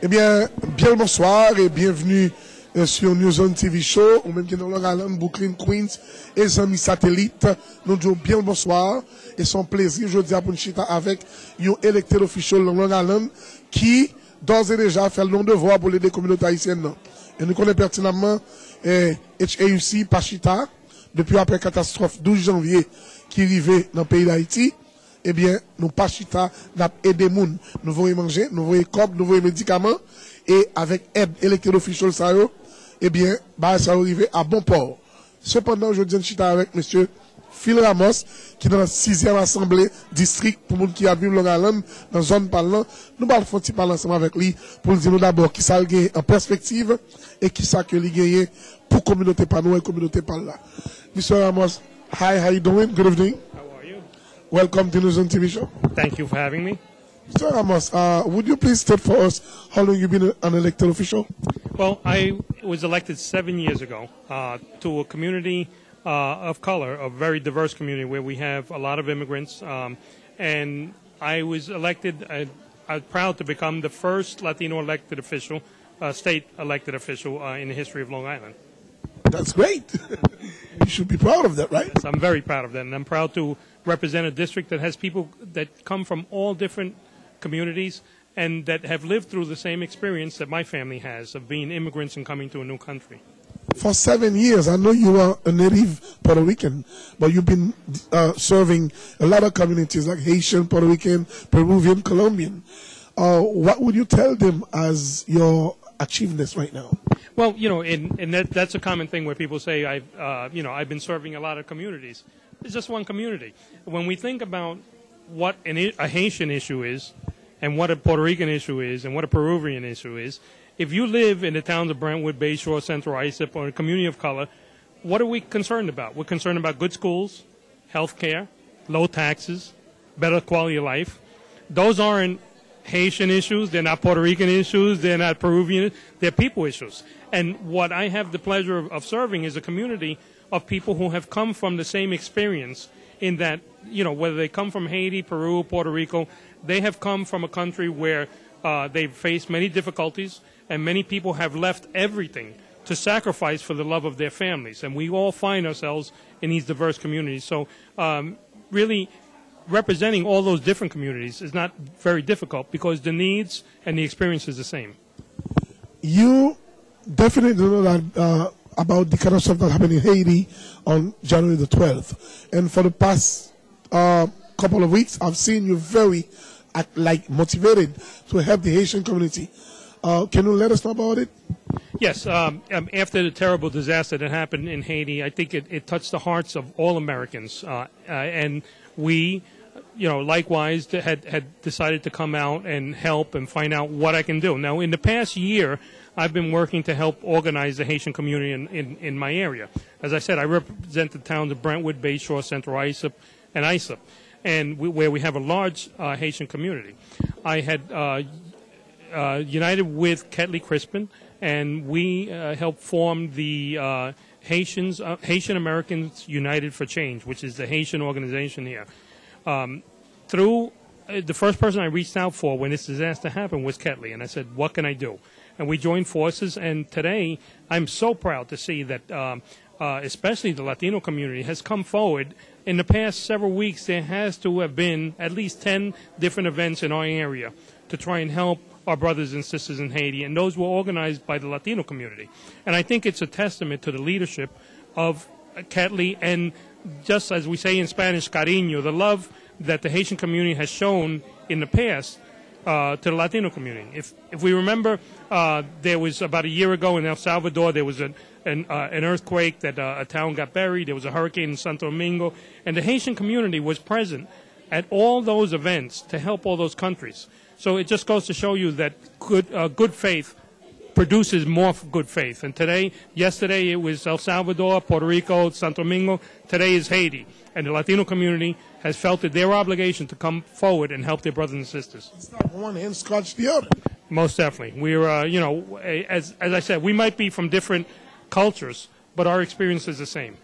Eh bien le bonsoir et bienvenue sur New Zone TV Show, ou même qui est dans Long Island, Brooklyn, Queens et amis satellites. Nous disons bien le bonsoir et son plaisir, je dis à Punchita avec un électeur officiel dans Long Island qui, d'ores et déjà, fait le nom de devoir pour les communautés haïtiennes. Et nous connaissons pertinemment HAUC Pachita, depuis après la catastrophe 12 janvier qui arrivait dans le pays d'Haïti. Eh bien, nous Pachita, nous aidé moun. Nous voyons manger, nous voyons cop, nous voyons médicaments. Et avec aide électeur officiel, ça eh bien, bah, ça arrive à bon port. Cependant, je dis chita avec monsieur Phil Ramos, qui est dans la 6e assemblée district pour monde qui a vu Long Island, dans la zone parlant. Nous allons faire un petit parler ensemble avec lui pour nous dire d'abord qui ça gagne en perspective et qui ça que lui gagne pour communauté par nous et communauté par là. Mr. Ramos, hi, how you doing? Good evening. How are you? Welcome to News on TV Show. Thank you for having me. Mr. Ramos, would you please state for us how long you've been an elected official? Well, I was elected 7 years ago to a community of color, a very diverse community where we have a lot of immigrants. And I was elected, I'm proud to become the first Latino elected official, state elected official in the history of Long Island. That's great. You should be proud of that, right? Yes, I'm very proud of that. And I'm proud to represent a district that has people that come from all different communities and that have lived through the same experience that my family has of being immigrants and coming to a new country. For 7 years, I know you are a native Puerto Rican, but you've been serving a lot of communities like Haitian, Puerto Rican, Peruvian, Colombian. What would you tell them as your achievements right now? Well, you know, and that's a common thing where people say, I've been serving a lot of communities. It's just one community. When we think about what a Haitian issue is and what a Puerto Rican issue is and what a Peruvian issue is, if you live in the towns of Brentwood, Bayshore, Central Islip, or a community of color, what are we concerned about? We're concerned about good schools, health care, low taxes, better quality of life. Those aren't Haitian issues. They're not Puerto Rican issues. They're not Peruvian. They're people issues. And what I have the pleasure of serving is a community of people who have come from the same experience in that, you know, whether they come from Haiti, Peru, Puerto Rico, they have come from a country where they've faced many difficulties and many people have left everything to sacrifice for the love of their families. And we all find ourselves in these diverse communities. So really representing all those different communities is not very difficult because the needs and the experience is the same. You definitely know that about the kind of stuff that happened in Haiti on January the 12th. And for the past couple of weeks, I've seen you very motivated to help the Haitian community. Can you let us know about it? Yes. After the terrible disaster that happened in Haiti, I think it touched the hearts of all Americans. And we, you know, likewise had decided to come out and help and find out what I can do. Now, in the past year, I've been working to help organize the Haitian community in my area. As I said, I represent the towns of Brentwood, Bayshore, Central Islip, and Islip, and where we have a large Haitian community. I had united with Ketley Crispin, and we helped form the Haitian Americans United for Change, which is the Haitian organization here. Through the first person I reached out for when this disaster happened was Ketley, and I said, what can I do? And we joined forces, and today I'm so proud to see that especially the Latino community has come forward. In the past several weeks, there has to have been at least 10 different events in our area to try and help our brothers and sisters in Haiti, and those were organized by the Latino community. And I think it's a testament to the leadership of Ketley and, just as we say in Spanish, cariño, the love that the Haitian community has shown in the past to the Latino community. If we remember, there was about a year ago in El Salvador, there was an earthquake that a town got buried. There was a hurricane in Santo Domingo, and the Haitian community was present at all those events to help all those countries. So it just goes to show you that good faith produces more good faith. And yesterday it was El Salvador, Puerto Rico, Santo Domingo. Today is Haiti. And the Latino community has felt it their obligation to come forward and help their brothers and sisters. It's not one hand scratch the other. Most definitely. We're, as I said, we might be from different cultures, but our experience is the same.